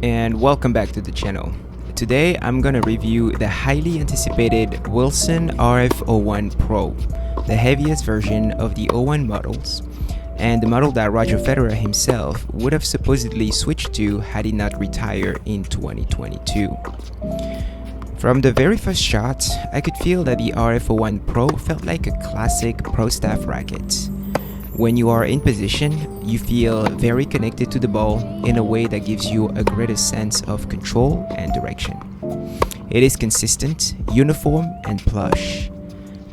and welcome back to the channel. Today I'm gonna review the highly anticipated Wilson RF01PRO, the heaviest version of the 01 models, and the model that Roger Federer himself would have supposedly switched to had he not retired in 2022. From the very first shot, I could feel that the RF01PRO felt like a classic pro staff racket. When you are in position, you feel very connected to the ball in a way that gives you a greater sense of control and direction. It is consistent, uniform, and plush.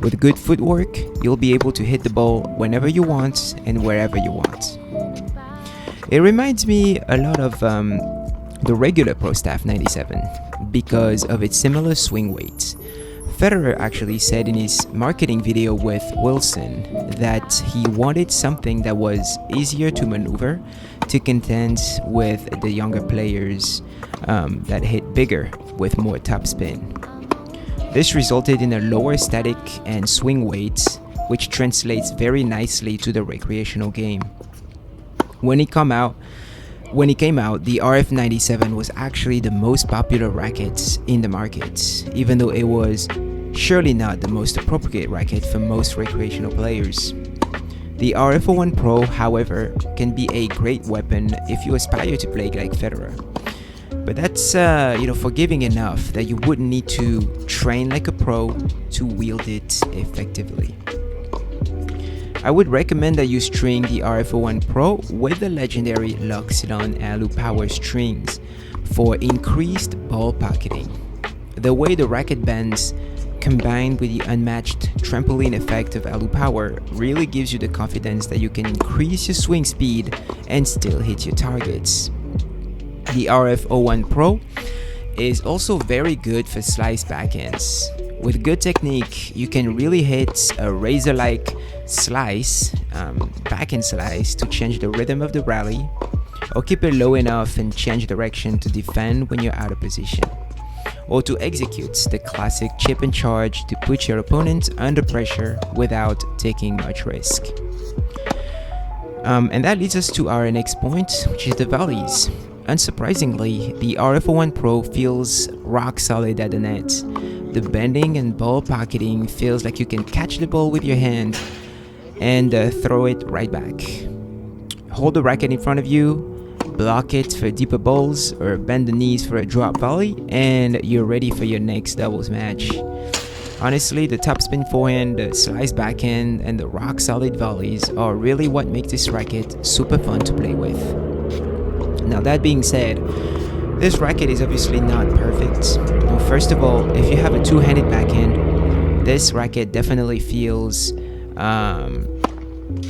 With good footwork, you'll be able to hit the ball whenever you want and wherever you want. It reminds me a lot of the regular Pro Staff 97 because of its similar swing weight. Federer actually said in his marketing video with Wilson that he wanted something that was easier to maneuver to contend with the younger players that hit bigger with more topspin. This resulted in a lower static and swing weight, which translates very nicely to the recreational game. When it came out, the RF97 was actually the most popular racket in the market, even though it was surely not the most appropriate racket for most recreational players. The RF01PRO, however, can be a great weapon if you aspire to play like Federer. But that's forgiving enough that you wouldn't need to train like a pro to wield it effectively. I would recommend that you string the RF01PRO with the legendary Loxodon Alu Power strings for increased ball pocketing. The way the racket bends combined with the unmatched trampoline effect of Alu Power really gives you the confidence that you can increase your swing speed and still hit your targets. The RF01PRO is also very good for slice backhands. With good technique, you can really hit a razor-like slice, backhand slice, to change the rhythm of the rally, or keep it low enough and change direction to defend when you're out of position, or to execute the classic chip and charge to put your opponent under pressure without taking much risk. And that leads us to our next point, which is the volleys. Unsurprisingly, the RF01PRO feels rock solid at the net. The bending and ball pocketing feels like you can catch the ball with your hand and throw it right back. Hold the racket in front of you, block it for deeper balls, or bend the knees for a drop volley, and you're ready for your next doubles match. Honestly, the topspin forehand, the slice backhand, and the rock solid volleys are really what make this racket super fun to play with. Now, that being said, this racket is obviously not perfect. First of all, if you have a two-handed backhand, this racket definitely feels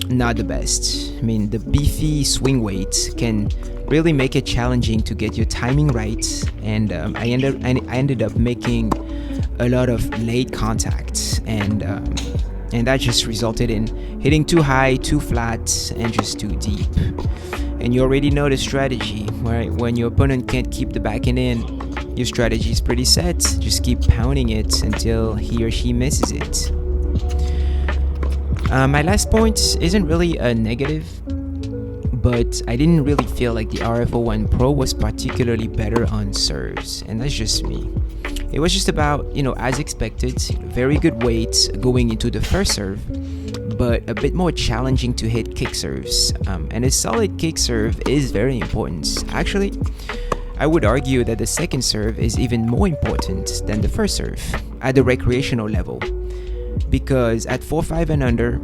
not the best. I mean, the beefy swing weight can really make it challenging to get your timing right, and I ended up making a lot of late contact, and that just resulted in hitting too high, too flat, and just too deep. And you already know the strategy, right? When your opponent can't keep the backhand in, your strategy is pretty set. Just keep pounding it until he or she misses it. My last point isn't really a negative, but I didn't really feel like the RF01PRO was particularly better on serves, and that's just me. It was just about, as expected, very good weight going into the first serve, but a bit more challenging to hit kick serves. And a solid kick serve is very important. Actually, I would argue that the second serve is even more important than the first serve at the recreational level. Because at 4-5 and under,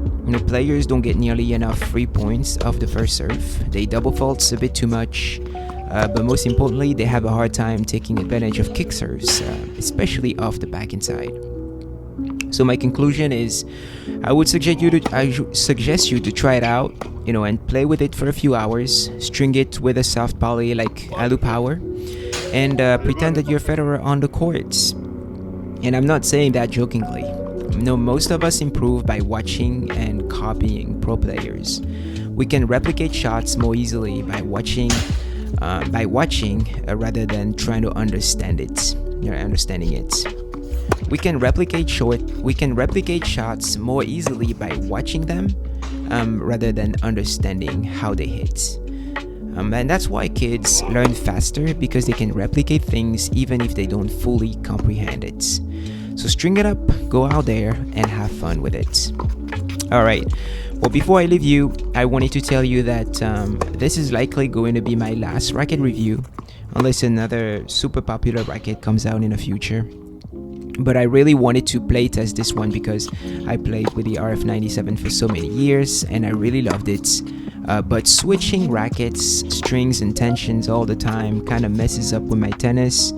players don't get nearly enough free points off the first serve. They double faults a bit too much, but most importantly, they have a hard time taking advantage of kick serves, especially off the backhand side. So my conclusion is, I suggest you to try it out, and play with it for a few hours. String it with a soft volley like Alu Power, and pretend that you're Federer on the courts. And I'm not saying that jokingly. Most of us improve by watching and copying pro players. We can replicate shots more easily by watching rather than trying to understanding it. We can replicate shots more easily by watching them rather than understanding how they hit. And that's why kids learn faster, because they can replicate things even if they don't fully comprehend it. So string it up, go out there and have fun with it. Alright, well, before I leave you, I wanted to tell you that this is likely going to be my last racket review, unless another super popular racket comes out in the future. But I really wanted to play test this one because I played with the RF97 for so many years and I really loved it. But switching rackets, strings and tensions all the time kind of messes up with my tennis.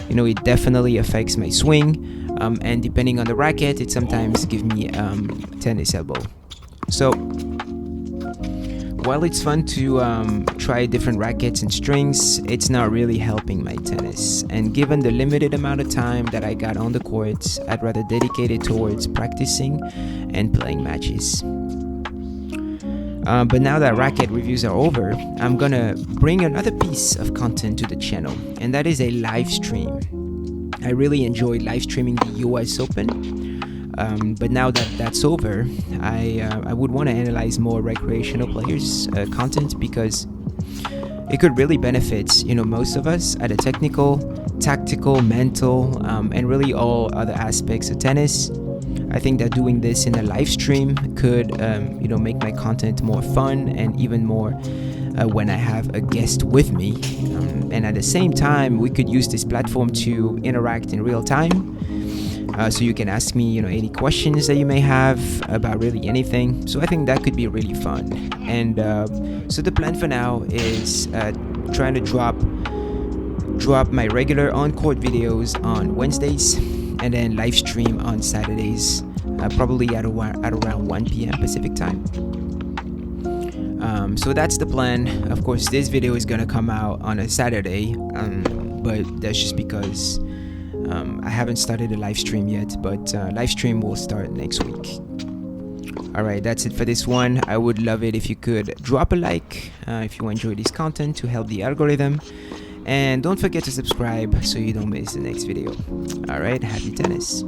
You know, it definitely affects my swing. And depending on the racket, it sometimes gives me tennis elbow. So while it's fun to try different rackets and strings, it's not really helping my tennis. And given the limited amount of time that I got on the court, I'd rather dedicate it towards practicing and playing matches. But now that racket reviews are over, I'm gonna bring another piece of content to the channel, and that is a live stream. I really enjoyed live streaming the US Open, but now that that's over, I would want to analyze more recreational players' content, because it could really benefit, you know, most of us at a technical, tactical, mental, and really all other aspects of tennis. I think that doing this in a live stream could, you know, make my content more fun, and even more when I have a guest with me. And at the same time, we could use this platform to interact in real time. So you can ask me, you know, any questions that you may have about really anything. So I think that could be really fun. And so the plan for now is trying to drop my regular on-court videos on Wednesdays, and then live stream on Saturdays, probably at around 1 p.m. Pacific time. So that's the plan. Of course, this video is gonna come out on a Saturday, but that's just because I haven't started a live stream yet, but live stream will start next week. Alright, that's it for this one. I would love it if you could drop a like if you enjoy this content, to help the algorithm. And don't forget to subscribe so you don't miss the next video. Alright, happy tennis.